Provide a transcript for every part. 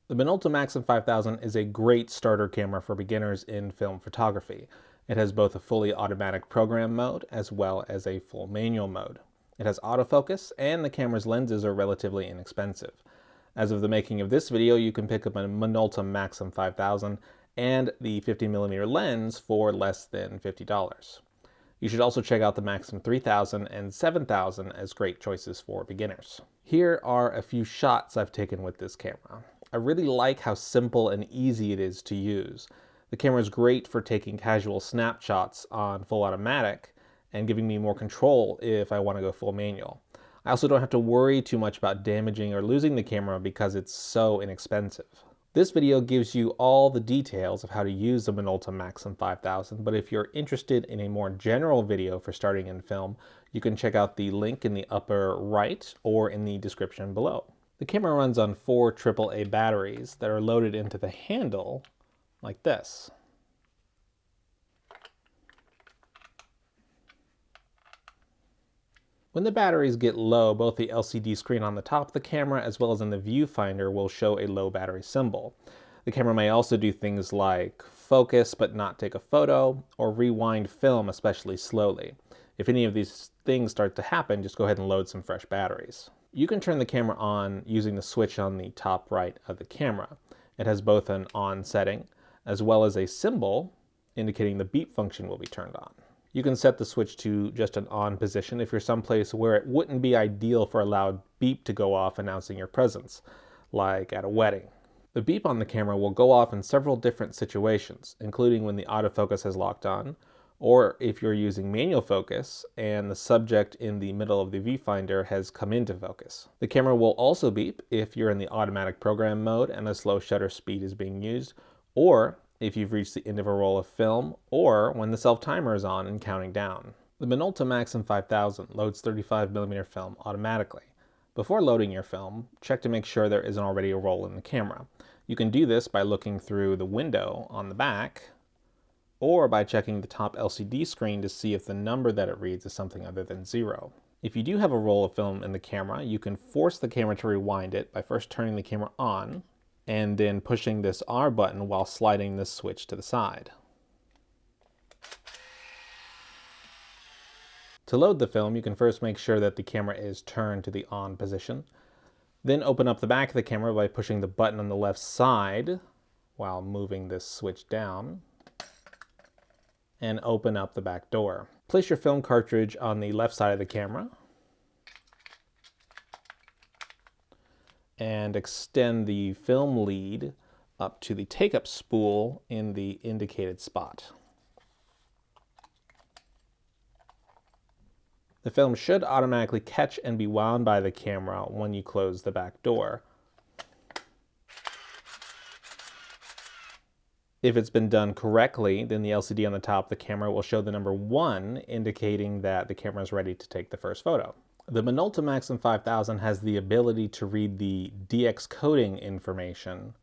The Minolta Maxxum 5000 is a great starter camera for beginners in film photography. It has both a fully automatic program mode as well as a full manual mode. It has autofocus, and the camera's lenses are relatively inexpensive. As of the making of this video, you can pick up a Minolta Maxxum 5000 and the 50mm lens for less than $50. You should also check out the Maxxum 3000 and 7000 as great choices for beginners. Here are a few shots I've taken with this camera. I really like how simple and easy it is to use. The camera is great for taking casual snapshots on full automatic and giving me more control if I want to go full manual. I also don't have to worry too much about damaging or losing the camera because it's so inexpensive. This video gives you all the details of how to use the Minolta Maxxum 5000, but if you're interested in a more general video for starting in film, you can check out the link in the upper right or in the description below. The camera runs on 4 AAA batteries that are loaded into the handle like this. When the batteries get low, both the LCD screen on the top of the camera as well as in the viewfinder will show a low battery symbol. The camera may also do things like focus but not take a photo, or rewind film especially slowly. If any of these things start to happen, just go ahead and load some fresh batteries. You can turn the camera on using the switch on the top right of the camera. It has both an on setting as well as a symbol indicating the beep function will be turned on. You can set the switch to just an on position if you're someplace where it wouldn't be ideal for a loud beep to go off announcing your presence, like at a wedding. The beep on the camera will go off in several different situations, including when the autofocus has locked on, or if you're using manual focus and the subject in the middle of the viewfinder has come into focus. The camera will also beep if you're in the automatic program mode and a slow shutter speed is being used, or if you've reached the end of a roll of film, or when the self-timer is on and counting down. The Minolta Maxxum 5000 loads 35mm film automatically. Before loading your film, check to make sure there isn't already a roll in the camera. You can do this by looking through the window on the back, or by checking the top LCD screen to see if the number that it reads is something other than 0. If you do have a roll of film in the camera, you can force the camera to rewind it by first turning the camera on, and then pushing this R button while sliding this switch to the side. To load the film, you can first make sure that the camera is turned to the on position. Then open up the back of the camera by pushing the button on the left side while moving this switch down, and open up the back door. Place your film cartridge on the left side of the camera and extend the film lead up to the take-up spool in the indicated spot. The film should automatically catch and be wound by the camera when you close the back door. If it's been done correctly, then the LCD on the top of the camera will show the number 1, indicating that the camera is ready to take the first photo. The Minolta Maxxum 5000 has the ability to read the DX coding information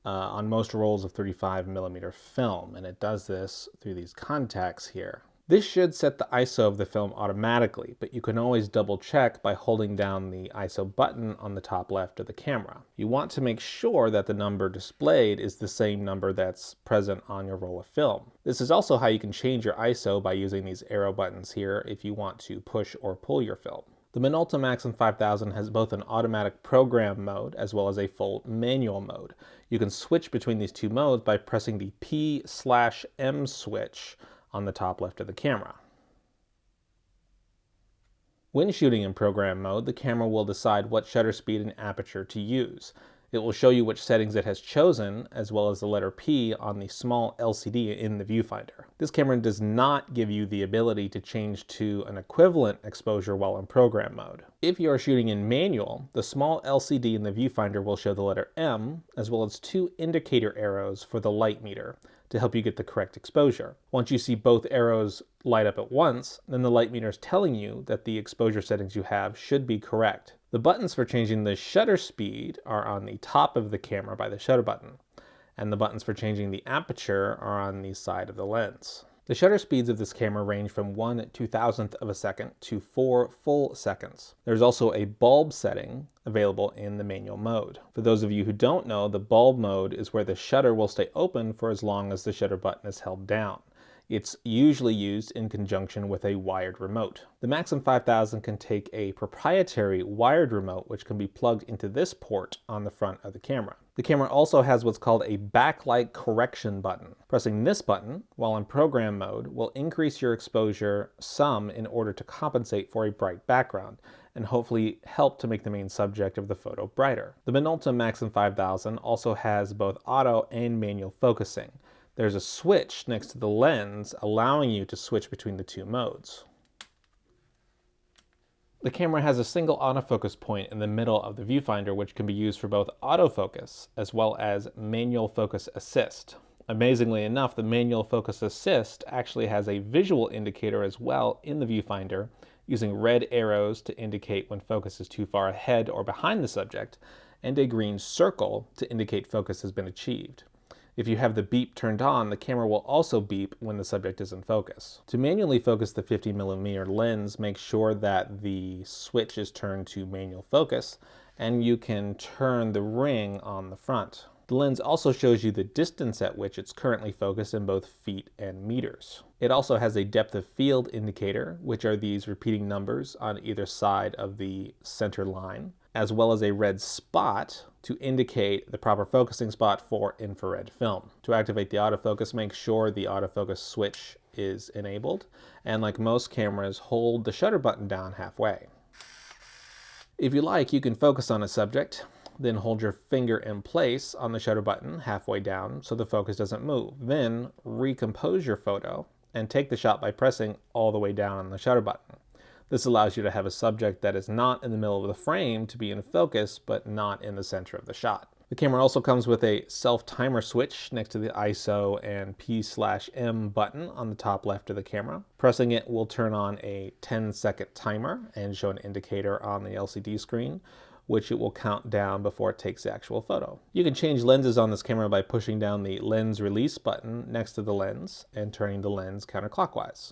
on most rolls of 35mm film, and it does this through these contacts here. This should set the ISO of the film automatically, but you can always double check by holding down the ISO button on the top left of the camera. You want to make sure that the number displayed is the same number that's present on your roll of film. This is also how you can change your ISO by using these arrow buttons here if you want to push or pull your film. The Minolta Maxxum 5000 has both an automatic program mode as well as a full manual mode. You can switch between these two modes by pressing the P/M switch on the top left of the camera. When shooting in program mode, the camera will decide what shutter speed and aperture to use. It will show you which settings it has chosen, as well as the letter P on the small LCD in the viewfinder. This camera does not give you the ability to change to an equivalent exposure while in program mode. If you are shooting in manual, the small LCD in the viewfinder will show the letter M, as well as 2 indicator arrows for the light meter to help you get the correct exposure. Once you see both arrows light up at once, then the light meter is telling you that the exposure settings you have should be correct. The buttons for changing the shutter speed are on the top of the camera by the shutter button, and the buttons for changing the aperture are on the side of the lens. The shutter speeds of this camera range from 1/2000th of a second to 4 full seconds. There's also a bulb setting available in the manual mode. For those of you who don't know, the bulb mode is where the shutter will stay open for as long as the shutter button is held down. It's usually used in conjunction with a wired remote. The Maxxum 5000 can take a proprietary wired remote which can be plugged into this port on the front of the camera. The camera also has what's called a backlight correction button. Pressing this button while in program mode will increase your exposure some in order to compensate for a bright background and hopefully help to make the main subject of the photo brighter. The Minolta Maxxum 5000 also has both auto and manual focusing. There's a switch next to the lens allowing you to switch between the two modes. The camera has a single autofocus point in the middle of the viewfinder which can be used for both autofocus as well as manual focus assist. Amazingly enough, the manual focus assist actually has a visual indicator as well in the viewfinder, using red arrows to indicate when focus is too far ahead or behind the subject, and a green circle to indicate focus has been achieved. If you have the beep turned on, the camera will also beep when the subject is in focus. To manually focus the 50mm lens, make sure that the switch is turned to manual focus, and you can turn the ring on the front. The lens also shows you the distance at which it's currently focused in both feet and meters. It also has a depth of field indicator, which are these repeating numbers on either side of the center line, as well as a red spot to indicate the proper focusing spot for infrared film. To activate the autofocus, make sure the autofocus switch is enabled, and like most cameras, hold the shutter button down halfway. If you like, you can focus on a subject, then hold your finger in place on the shutter button halfway down so the focus doesn't move. Then recompose your photo and take the shot by pressing all the way down on the shutter button. This allows you to have a subject that is not in the middle of the frame to be in focus, but not in the center of the shot. The camera also comes with a self-timer switch next to the ISO and P/M button on the top left of the camera. Pressing it will turn on a 10-second timer and show an indicator on the LCD screen, which it will count down before it takes the actual photo. You can change lenses on this camera by pushing down the lens release button next to the lens and turning the lens counterclockwise.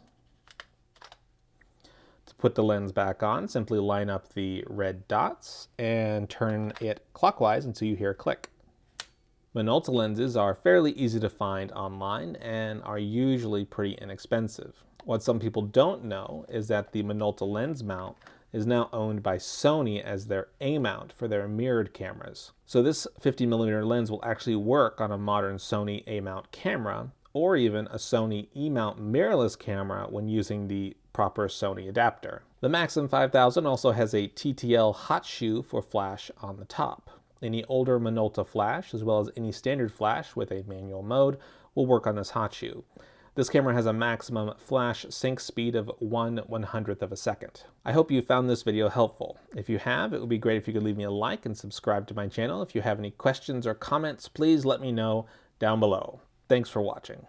To put the lens back on, simply line up the red dots and turn it clockwise until you hear a click. Minolta lenses are fairly easy to find online and are usually pretty inexpensive. What some people don't know is that the Minolta lens mount is now owned by Sony as their A mount for their mirrored cameras. So this 50mm lens will actually work on a modern Sony A mount camera, or even a Sony E mount mirrorless camera when using the proper Sony adapter. The Maxxum 5000 also has a TTL hot shoe for flash on the top. Any older Minolta flash, as well as any standard flash with a manual mode, will work on this hot shoe. This camera has a maximum flash sync speed of 1/100th of a second. I hope you found this video helpful. If you have, it would be great if you could leave me a like and subscribe to my channel. If you have any questions or comments, please let me know down below. Thanks for watching.